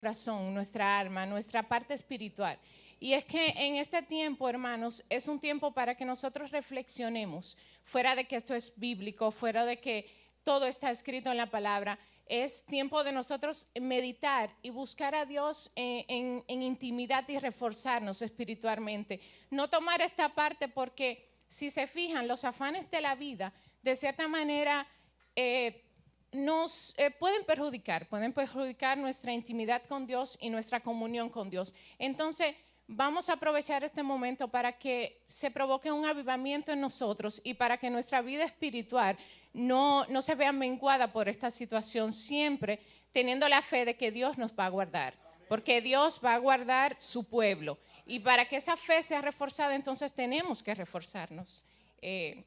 corazón, nuestra alma, nuestra parte espiritual. Y es que en este tiempo, hermanos, es un tiempo para que nosotros reflexionemos, fuera de que esto es bíblico, fuera de que todo está escrito en la palabra. Es tiempo de nosotros meditar y buscar a Dios en intimidad y reforzarnos espiritualmente. No tomar esta parte porque, si se fijan, los afanes de la vida, de cierta manera, nos pueden perjudicar nuestra intimidad con Dios y nuestra comunión con Dios. Entonces, vamos a aprovechar este momento para que se provoque un avivamiento en nosotros y para que nuestra vida espiritual no se vea menguada por esta situación, siempre teniendo la fe de que Dios nos va a guardar, porque Dios va a guardar su pueblo. Y para que esa fe sea reforzada, entonces tenemos que reforzarnos en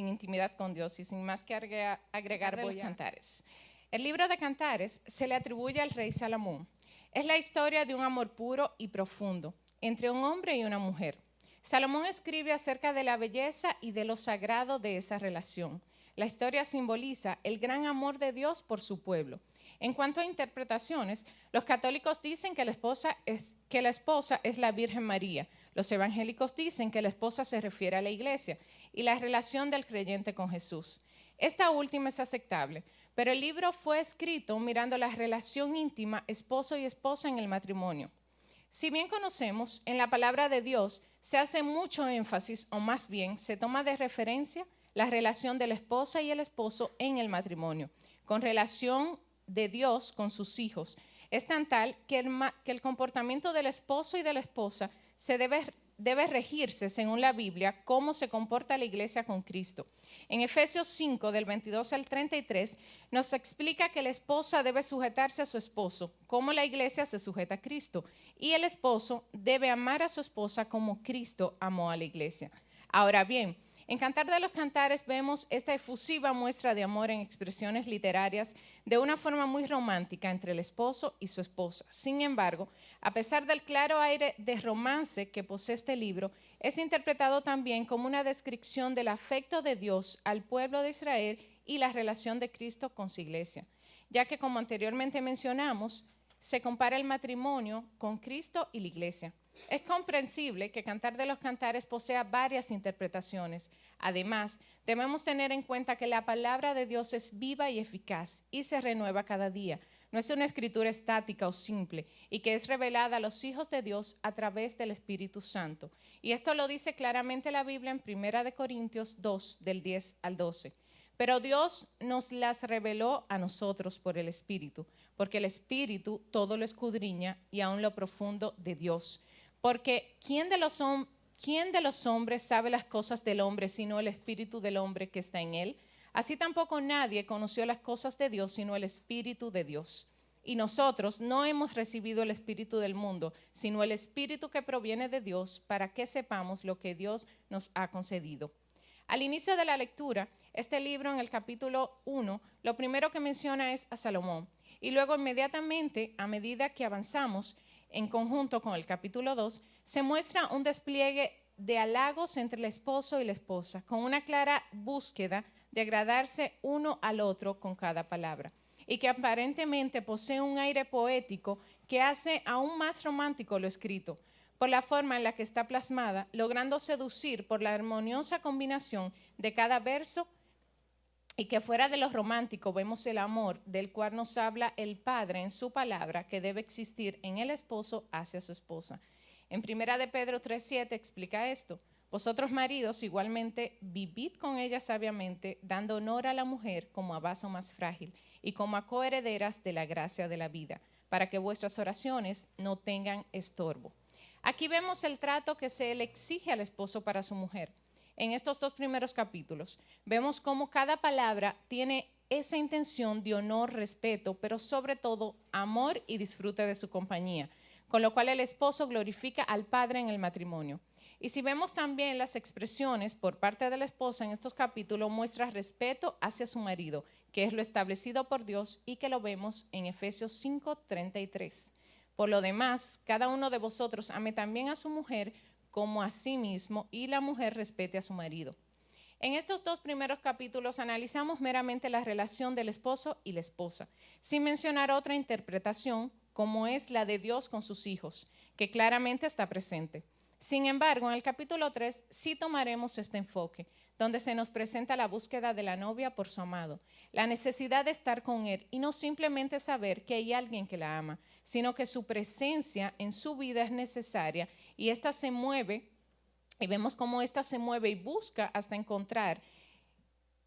intimidad con Dios. Y sin más que agregar, voy a Cantares. El libro de Cantares se le atribuye al rey Salomón. Es la historia de un amor puro y profundo entre un hombre y una mujer. Salomón escribe acerca de la belleza y de lo sagrado de esa relación. La historia simboliza el gran amor de Dios por su pueblo. En cuanto a interpretaciones, los católicos dicen que la esposa es la Virgen María. Los evangélicos dicen que la esposa se refiere a la iglesia y la relación del creyente con Jesús. Esta última es aceptable, pero el libro fue escrito mirando la relación íntima esposo y esposa en el matrimonio. Si bien conocemos, en la palabra de Dios se hace mucho énfasis, o más bien se toma de referencia la relación de la esposa y el esposo en el matrimonio, con relación de Dios con sus hijos. Es tan tal que el comportamiento del esposo y de la esposa debe regirse, según la Biblia, cómo se comporta la iglesia con Cristo. En Efesios 5, del 22 al 33, nos explica que la esposa debe sujetarse a su esposo, como la iglesia se sujeta a Cristo, y el esposo debe amar a su esposa como Cristo amó a la iglesia. Ahora bien, en Cantar de los Cantares vemos esta efusiva muestra de amor en expresiones literarias de una forma muy romántica entre el esposo y su esposa. Sin embargo, a pesar del claro aire de romance que posee este libro, es interpretado también como una descripción del afecto de Dios al pueblo de Israel y la relación de Cristo con su iglesia, ya que, como anteriormente mencionamos, se compara el matrimonio con Cristo y la iglesia. Es comprensible que Cantar de los Cantares posea varias interpretaciones. Además, debemos tener en cuenta que la palabra de Dios es viva y eficaz y se renueva cada día. No es una escritura estática o simple y que es revelada a los hijos de Dios a través del Espíritu Santo. Y esto lo dice claramente la Biblia en 1 Corintios 2, del 10 al 12. Pero Dios nos las reveló a nosotros por el Espíritu, porque el Espíritu todo lo escudriña y aún lo profundo de Dios. Porque ¿quién de los hombres sabe las cosas del hombre sino el espíritu del hombre que está en él? Así tampoco nadie conoció las cosas de Dios sino el Espíritu de Dios. Y nosotros no hemos recibido el espíritu del mundo, sino el Espíritu que proviene de Dios, para que sepamos lo que Dios nos ha concedido. Al inicio de la lectura, este libro en el capítulo 1, lo primero que menciona es a Salomón. Y luego inmediatamente, a medida que avanzamos, en conjunto con el capítulo 2, se muestra un despliegue de halagos entre el esposo y la esposa, con una clara búsqueda de agradarse uno al otro con cada palabra, y que aparentemente posee un aire poético que hace aún más romántico lo escrito, por la forma en la que está plasmada, logrando seducir por la armoniosa combinación de cada verso. Y que fuera de lo romántico vemos el amor del cual nos habla el Padre en su palabra que debe existir en el esposo hacia su esposa. En 1 de Pedro 3:7 explica esto. Vosotros maridos igualmente vivid con ella sabiamente, dando honor a la mujer como a vaso más frágil y como a coherederas de la gracia de la vida, para que vuestras oraciones no tengan estorbo. Aquí vemos el trato que se le exige al esposo para su mujer. En estos 2 primeros capítulos, vemos cómo cada palabra tiene esa intención de honor, respeto, pero sobre todo amor y disfrute de su compañía, con lo cual el esposo glorifica al Padre en el matrimonio. Y si vemos también las expresiones por parte de la esposa en estos capítulos, muestra respeto hacia su marido, que es lo establecido por Dios y que lo vemos en Efesios 5:33. Por lo demás, cada uno de vosotros ame también a su mujer como a sí mismo, y la mujer respete a su marido. En estos 2 primeros capítulos analizamos meramente la relación del esposo y la esposa, sin mencionar otra interpretación como es la de Dios con sus hijos, que claramente está presente. Sin embargo, en el capítulo 3 sí tomaremos este enfoque, donde se nos presenta la búsqueda de la novia por su amado, la necesidad de estar con él y no simplemente saber que hay alguien que la ama, sino que su presencia en su vida es necesaria y ésta se mueve, y vemos cómo ésta se mueve y busca hasta encontrar,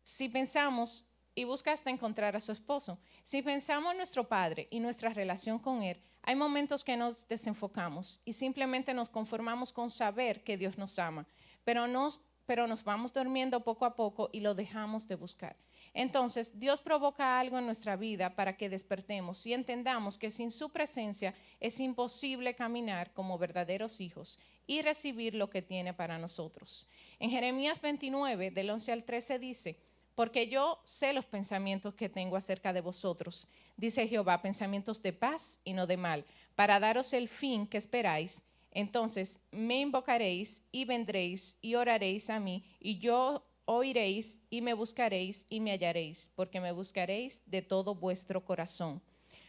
si pensamos, y busca hasta encontrar a su esposo. Si pensamos en nuestro Padre y nuestra relación con Él, hay momentos que nos desenfocamos y simplemente nos conformamos con saber que Dios nos ama, pero nos vamos durmiendo poco a poco y lo dejamos de buscar. Entonces, Dios provoca algo en nuestra vida para que despertemos y entendamos que sin su presencia es imposible caminar como verdaderos hijos y recibir lo que tiene para nosotros. En Jeremías 29, del 11 al 13 dice: porque yo sé los pensamientos que tengo acerca de vosotros, dice Jehová, pensamientos de paz y no de mal, para daros el fin que esperáis. Entonces me invocaréis y vendréis y oraréis a mí, y yo oiréis y me buscaréis y me hallaréis, porque me buscaréis de todo vuestro corazón.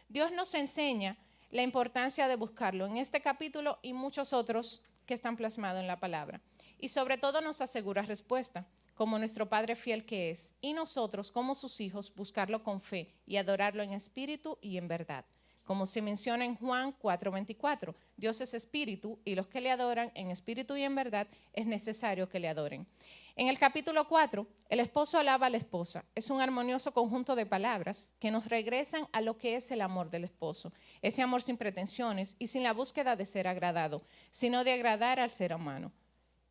Dios nos enseña la importancia de buscarlo en este capítulo y muchos otros que están plasmados en la palabra. Y sobre todo nos asegura respuesta, como nuestro Padre fiel que es, y nosotros como sus hijos buscarlo con fe y adorarlo en espíritu y en verdad. Como se menciona en Juan 4:24, Dios es espíritu y los que le adoran en espíritu y en verdad es necesario que le adoren. En el capítulo 4, el esposo alaba a la esposa. Es un armonioso conjunto de palabras que nos regresan a lo que es el amor del esposo. Ese amor sin pretensiones y sin la búsqueda de ser agradado, sino de agradar al ser humano,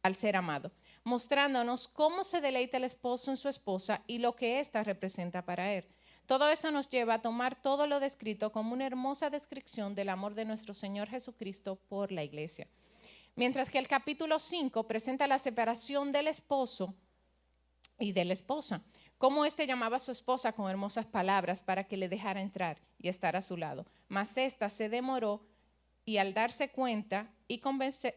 al ser amado, mostrándonos cómo se deleita el esposo en su esposa y lo que ésta representa para él. Todo esto nos lleva a tomar todo lo descrito como una hermosa descripción del amor de nuestro Señor Jesucristo por la iglesia. Mientras que el capítulo 5 presenta la separación del esposo y de la esposa, cómo éste llamaba a su esposa con hermosas palabras para que le dejara entrar y estar a su lado. Mas ésta se demoró y al darse cuenta y conmoverse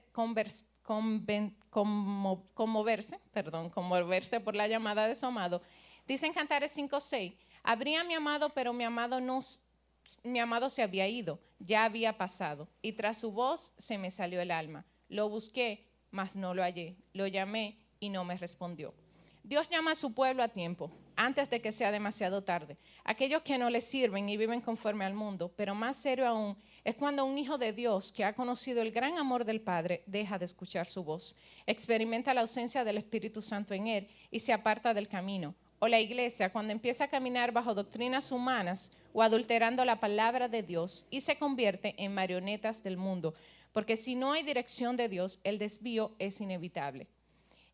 por la llamada de su amado, dice en Cantares 5:6, habría mi amado, pero mi amado se había ido, ya había pasado, y tras su voz se me salió el alma. Lo busqué, mas no lo hallé, lo llamé y no me respondió. Dios llama a su pueblo a tiempo, antes de que sea demasiado tarde. Aquellos que no le sirven y viven conforme al mundo, pero más serio aún, es cuando un hijo de Dios que ha conocido el gran amor del Padre deja de escuchar su voz, experimenta la ausencia del Espíritu Santo en él y se aparta del camino. O la iglesia cuando empieza a caminar bajo doctrinas humanas o adulterando la palabra de Dios y se convierte en marionetas del mundo, porque si no hay dirección de Dios, el desvío es inevitable.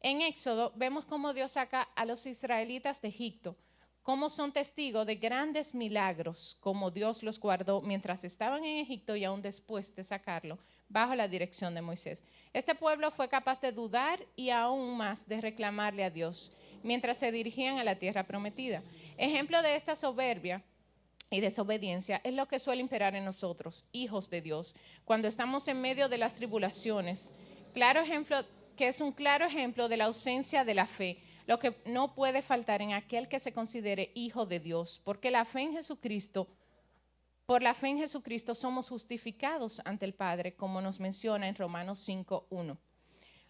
En Éxodo vemos cómo Dios saca a los israelitas de Egipto, cómo son testigos de grandes milagros, cómo Dios los guardó mientras estaban en Egipto y aún después de sacarlo, bajo la dirección de Moisés. Este pueblo fue capaz de dudar y aún más de reclamarle a Dios mientras se dirigían a la tierra prometida. Ejemplo de esta soberbia y desobediencia es lo que suele imperar en nosotros, hijos de Dios, cuando estamos en medio de las tribulaciones. Que es un claro ejemplo de la ausencia de la fe, lo que no puede faltar en aquel que se considere hijo de Dios, porque por la fe en Jesucristo somos justificados ante el Padre, como nos menciona en Romanos 5:1.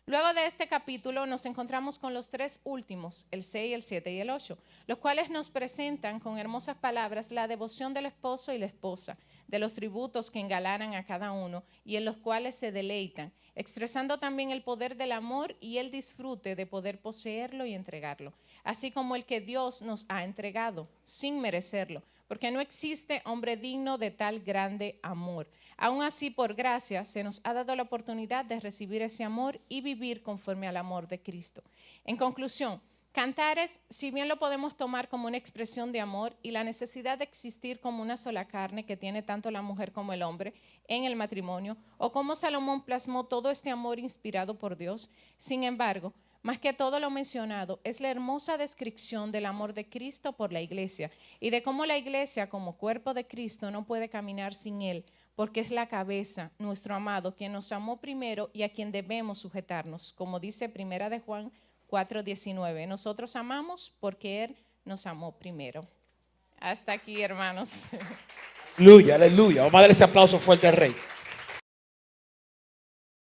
Luego de este capítulo nos encontramos con los tres últimos, el 6, el 7 y el 8, los cuales nos presentan con hermosas palabras la devoción del esposo y la esposa, de los tributos que engalanan a cada uno y en los cuales se deleitan, expresando también el poder del amor y el disfrute de poder poseerlo y entregarlo, así como el que Dios nos ha entregado sin merecerlo, porque no existe hombre digno de tal grande amor. Aún así, por gracia, se nos ha dado la oportunidad de recibir ese amor y vivir conforme al amor de Cristo. En conclusión, Cantares, si bien lo podemos tomar como una expresión de amor y la necesidad de existir como una sola carne que tiene tanto la mujer como el hombre en el matrimonio, o como Salomón plasmó todo este amor inspirado por Dios, sin embargo, más que todo lo mencionado, es la hermosa descripción del amor de Cristo por la iglesia y de cómo la iglesia como cuerpo de Cristo no puede caminar sin él, porque es la cabeza, nuestro amado, quien nos amó primero y a quien debemos sujetarnos, como dice Primera de Juan 4:19. Nosotros amamos porque Él nos amó primero. Hasta aquí, hermanos. Aleluya, aleluya. Vamos a darle ese aplauso fuerte al Rey.